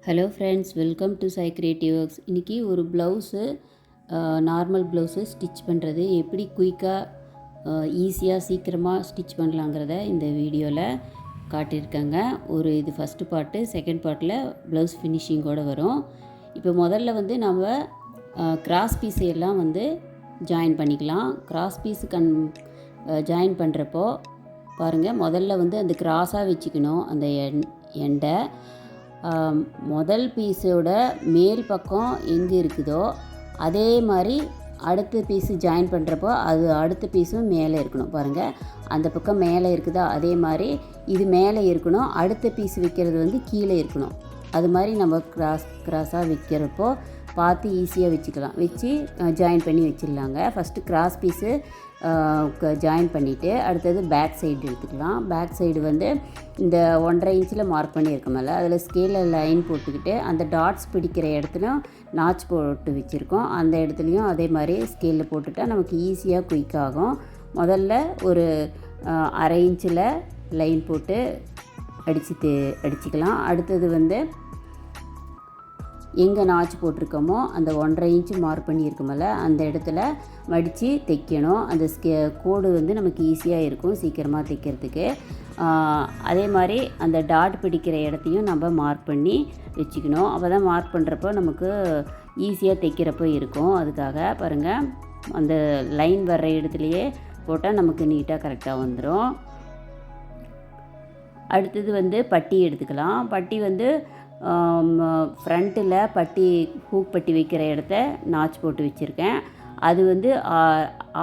Hello friends, welcome to Sai creative works. இன்றைக்கி ஒரு blouse normal blouse stitch பண்ணுறது எப்படி குயிக்காக ஈஸியாக சீக்கிரமாக ஸ்டிச் பண்ணலாங்கிறத இந்த வீடியோவில் காட்டியிருக்காங்க. இது ஃபஸ்ட்டு பார்ட்டு, செகண்ட் பார்ட்டில் ப்ளவுஸ் ஃபினிஷிங்கோடு வரும். இப்போ முதல்ல நம்ம கிராஸ் பீஸை எல்லாம் ஜாயின் பண்ணிக்கலாம். கிராஸ் பீஸு ஜாயின் பண்ணுறப்போ பாருங்கள், முதல்ல அந்த கிராஸாக வச்சுக்கணும். அந்த எண்டை முதல் பீஸோட மேல் பக்கம் எங்கே இருக்குதோ அதே மாதிரி அடுத்த பீஸு ஜாயின் பண்ணுறப்போ அது அடுத்த பீஸும் மேலே இருக்கணும். பாருங்கள், அந்த பக்கம் மேலே இருக்குதா, அதே மாதிரி இது மேலே இருக்கணும். அடுத்த பீஸ் வைக்கிறது கீழே இருக்கணும். அது மாதிரி நம்ம கிராஸாக வைக்கிறப்போ பார்த்து ஈஸியாக வச்சுக்கலாம். வச்சு ஜாயின் பண்ணி வச்சிடலாங்க. ஃபஸ்ட்டு கிராஸ் பீஸு ஜாயின் பண்ணிவிட்டு அடுத்தது பேக் சைடு எடுத்துக்கலாம். பேக் சைடு இந்த 1.5 இன்ச்சில் மார்க் பண்ணியிருக்கோம்ல, அதில் ஸ்கேலில் லைன் போட்டுக்கிட்டு அந்த டாட்ஸ் பிடிக்கிற இடத்துலையும் நாச் போட்டு வச்சுருக்கோம். அந்த இடத்துலையும் அதே மாதிரி ஸ்கேலில் போட்டுட்டால் நமக்கு ஈஸியாக குயிக் ஆகும். முதல்ல ஒரு 1/2 இன்ச்சில் லைன் போட்டு அடிச்சுக்கலாம். அடுத்தது எங்கே நாச்சு போட்டிருக்கோமோ அந்த 1.5 இன்ச்சு மார்க் பண்ணியிருக்கோமல்ல, அந்த இடத்துல மடித்து தைக்கணும். அந்த கோடு நமக்கு ஈஸியாக இருக்கும் சீக்கிரமாக தைக்கிறதுக்கு. அதே மாதிரி அந்த டாட் பிடிக்கிற இடத்தையும் நம்ம மார்க் பண்ணி வச்சுக்கணும். அப்போ தான் மார்க் பண்ணுறப்போ நமக்கு ஈஸியாக தைக்கிறப்போ இருக்கும். அதுக்காக பாருங்கள், அந்த லைன் வர்ற இடத்துலையே போட்டால் நமக்கு நீட்டாக கரெக்டாக வந்துடும். அடுத்தது பட்டி எடுத்துக்கலாம். பட்டி ஃப்ரண்ட்டில் பட்டி ஹூக் பட்டி வைக்கிற இடத்த நாச் போட்டு வச்சுருக்கேன். அது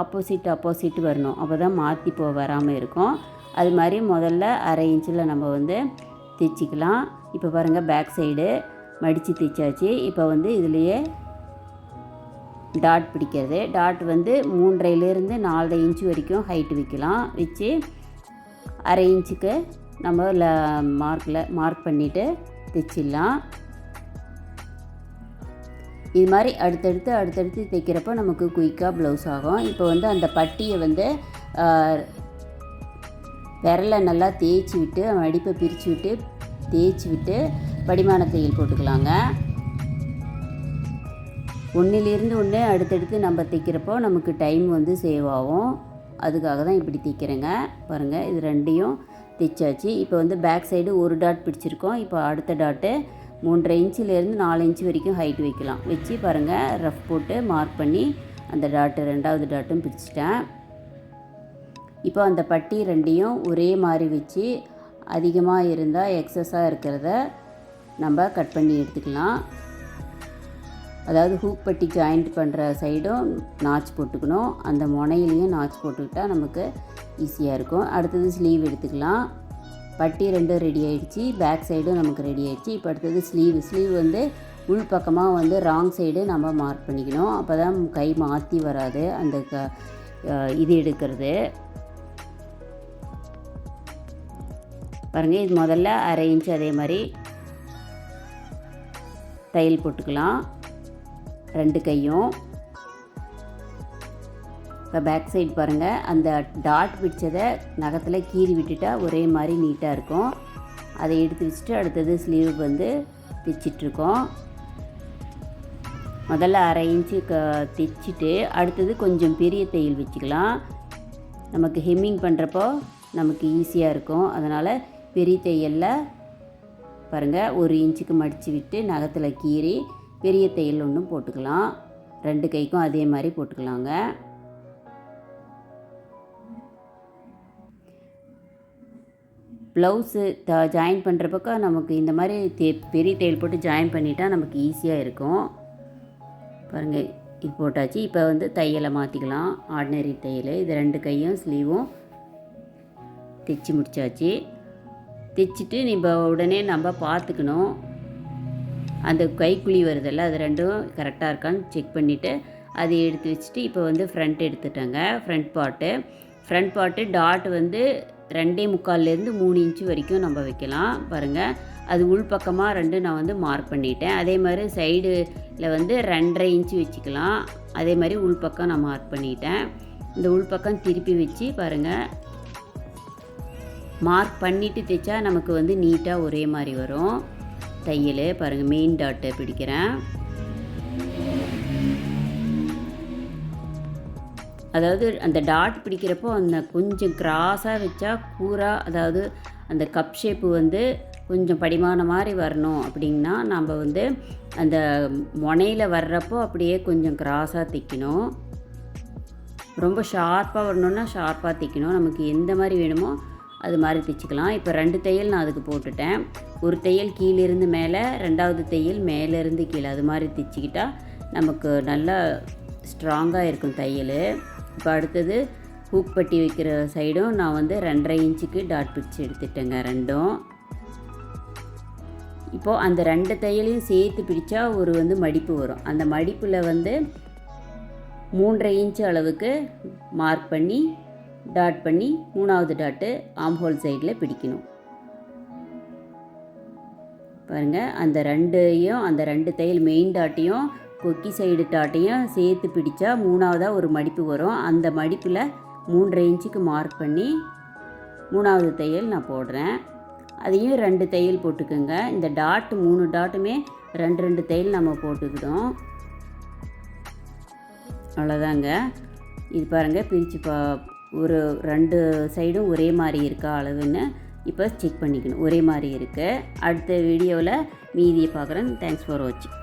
ஆப்போசிட் வரணும். அப்போ தான் மாற்றி வராமல் இருக்கும். அது மாதிரி முதல்ல 1/2 இன்ச்சில் நம்ம தைச்சிக்கலாம். இப்போ பாருங்கள், பேக் சைடு மடித்து தைச்சாச்சு. இப்போ இதுலேயே டாட் பிடிக்கிறது. டாட் 3.5லேருந்து 4.5 இன்ச்சு வரைக்கும் ஹைட்டு வைக்கலாம். வச்சு 1/2 இன்ச்சுக்கு நம்ம மார்க் பண்ணிவிட்டு தைச்சிடலாம். இது மாதிரி அடுத்தடுத்து தைக்கிறப்போ நமக்கு குயிக்காக ப்ளவுஸ் ஆகும். இப்போ அந்த பட்டியை விரலை நல்லா தேய்ச்சி விட்டு மடிப்பை பிரித்து விட்டு தேய்ச்சி விட்டு படிமான தையல் போட்டுக்கலாங்க. ஒன்றிலிருந்து ஒன்று அடுத்தடுத்து நம்ம தைக்கிறப்போ நமக்கு டைம் சேவ் ஆகும். அதுக்காக தான் இப்படி தைக்கிறேங்க. பாருங்கள், இது ரெண்டையும் தைச்சாச்சு. இப்போ பேக் சைடு ஒரு டாட் பிடிச்சிருக்கோம். இப்போ அடுத்த டாட்டு 3.5 இன்ச்சிலேருந்து 4 இன்ச்சு வரைக்கும் ஹைட் வைக்கலாம். வச்சு பாருங்கள், ரஃப் போட்டு மார்க் பண்ணி அந்த ரெண்டாவது டாட்டும் பிடிச்சிட்டேன். இப்போ அந்த பட்டி ரெண்டையும் ஒரே மாதிரி வச்சு அதிகமாக இருந்தால் எக்ஸஸாக இருக்கிறத நம்ம கட் பண்ணி எடுத்துக்கலாம். அதாவது ஹூக் பட்டி ஜாயிண்ட் பண்ணுற சைடும் நாச் போட்டுக்கணும். அந்த முனையிலையும் நாச் போட்டுக்கிட்டால் நமக்கு ஈஸியாக இருக்கும். அடுத்தது ஸ்லீவ் எடுத்துக்கலாம். பட்டி ரெண்டும் ரெடி ஆகிடுச்சு. பேக் சைடும் நமக்கு ரெடி ஆகிடுச்சு. இப்போ அடுத்தது ஸ்லீவ் உள் பக்கமாக ராங் சைடு நம்ம மார்க் பண்ணிக்கணும். அப்போ தான் கை மாற்றி வராது அந்த இது எடுக்கிறது. பாருங்கள், இது முதல்ல 1/2 இன்ச்சு அதே மாதிரி தையல் போட்டுக்கலாம் 2 கையும். இப்போ பேக் சைடு பாருங்கள், அந்த டாட் பிடிச்சதை நகத்தில் கீறி விட்டுட்டால் ஒரே மாதிரி நீட்டாக இருக்கும். அதை எடுத்து வச்சுட்டு அடுத்தது ஸ்லீவ் தைச்சிட்ருக்கோம். முதல்ல 1/2 இன்ச்சு தைச்சிட்டு அடுத்தது கொஞ்சம் பெரிய தையல் வச்சுக்கலாம். நமக்கு ஹெம்மிங் பண்ணுறப்போ நமக்கு ஈஸியாக இருக்கும். அதனால் பெரிய தையலில் பாருங்கள் 1 இன்ச்சுக்கு மடித்து விட்டு நகத்தில் கீறி பெரிய தையல் ஒன்றும் போட்டுக்கலாம். 2 கைக்கும் அதே மாதிரி போட்டுக்கலாங்க. ப்ளவுஸு ஜாயின் பண்ணுற பக்கம் நமக்கு இந்த மாதிரி பெரிய தையல் போட்டு ஜாயின் பண்ணிட்டால் நமக்கு ஈஸியாக இருக்கும். பாருங்கள், இது போட்டாச்சு. இப்போ தையலை மாற்றிக்கலாம். ஆர்டினரி தையல். இது 2 கையும் ஸ்லீவும் தைச்சி முடித்தாச்சு. தைச்சிட்டு உடனே நம்ம பார்த்துக்கணும். அந்த கைக்குழி வருதில்ல, அது ரெண்டும் கரெக்டாக இருக்கான்னு செக் பண்ணிவிட்டு அதை எடுத்து வச்சுட்டு இப்போ ஃப்ரண்ட் எடுத்துட்டேங்க. ஃப்ரண்ட் பார்ட்டு டாட் 2.25லேருந்து 3 இன்ச்சு வரைக்கும் நம்ம வைக்கலாம். பாருங்கள், அது உள்பக்கமாக 2 நான் மார்க் பண்ணிட்டேன். அதே மாதிரி சைடில் 2.5 இன்ச்சு வச்சுக்கலாம். அதே மாதிரி உள்பக்கம் நான் மார்க் பண்ணிட்டேன். இந்த உள்பக்கம் திருப்பி வச்சு பாருங்கள், மார்க் பண்ணிவிட்டு தைச்சா நமக்கு நீட்டாக ஒரே மாதிரி வரும். தையல். பாருங்கள், மெயின் டாட்டை பிடிக்கிறேன். அதாவது அந்த டாட் பிடிக்கிறப்போ அந்த கொஞ்சம் கிராஸாக வச்சா கூராக, அதாவது அந்த கப் ஷேப்பு வந்து கொஞ்சம் படிமான மாதிரி வரணும் அப்படின்னா நம்ம வந்து அந்த முனையில் வர்றப்போ அப்படியே கொஞ்சம் கிராஸாக தைக்கணும். ரொம்ப ஷார்ப்பாக வரணுன்னா ஷார்ப்பாக தைக்கணும். நமக்கு எந்த மாதிரி வேணுமோ அது மாதிரி தைச்சிக்கலாம். இப்போ 2 தையல் நான் அதுக்கு போட்டுட்டேன். ஒரு தையல் கீழிருந்து மேலே, 2வது தையல் மேலேருந்து கீழே, அது மாதிரி தைச்சிக்கிட்டால் நமக்கு நல்லா ஸ்ட்ராங்காக இருக்கும் தையல். இப்போ அடுத்தது ஹூக் பட்டி வைக்கிற சைடும் நான் வந்து 2.5 இன்ச்சுக்கு டாட் பிடிச்சி எடுத்துட்டேங்க ரெண்டும். இப்போது அந்த 2 தையலையும் சேர்த்து பிடிச்சா ஒரு வந்து மடிப்பு வரும். அந்த மடிப்பில் வந்து 3.5 இன்ச்சு அளவுக்கு மார்க் பண்ணி டாட் பண்ணி 3வது டாட்டு ஆம்ஹோல் சைடில் பிடிக்கணும். பாருங்கள், அந்த 2 தையல் மெயின் டாட்டையும் கொக்கி சைடு டாட்டையும் சேர்த்து பிடிச்சா 3வதாக ஒரு மடிப்பு வரும். அந்த மடிப்பில் 3.5 இன்ச்சுக்கு மார்க் பண்ணி 3வது தையல் நான் போடுறேன். அதையும் 2 தையல் போட்டுக்கோங்க. இந்த டாட் 3 டாட்டுமே 2 தையல் நம்ம போட்டுக்கிட்டோம். அவ்வளோதாங்க. இது பாருங்கள், பிரித்து ஒரு 2 சைடும் ஒரே மாதிரி இருக்கா அளவுன்னு இப்போ செக் பண்ணிக்கணும். ஒரே மாதிரி இருக்குது. அடுத்த வீடியோவில் மீதியை பார்க்குறேன். தேங்க்ஸ் ஃபார் வாட்சிங்.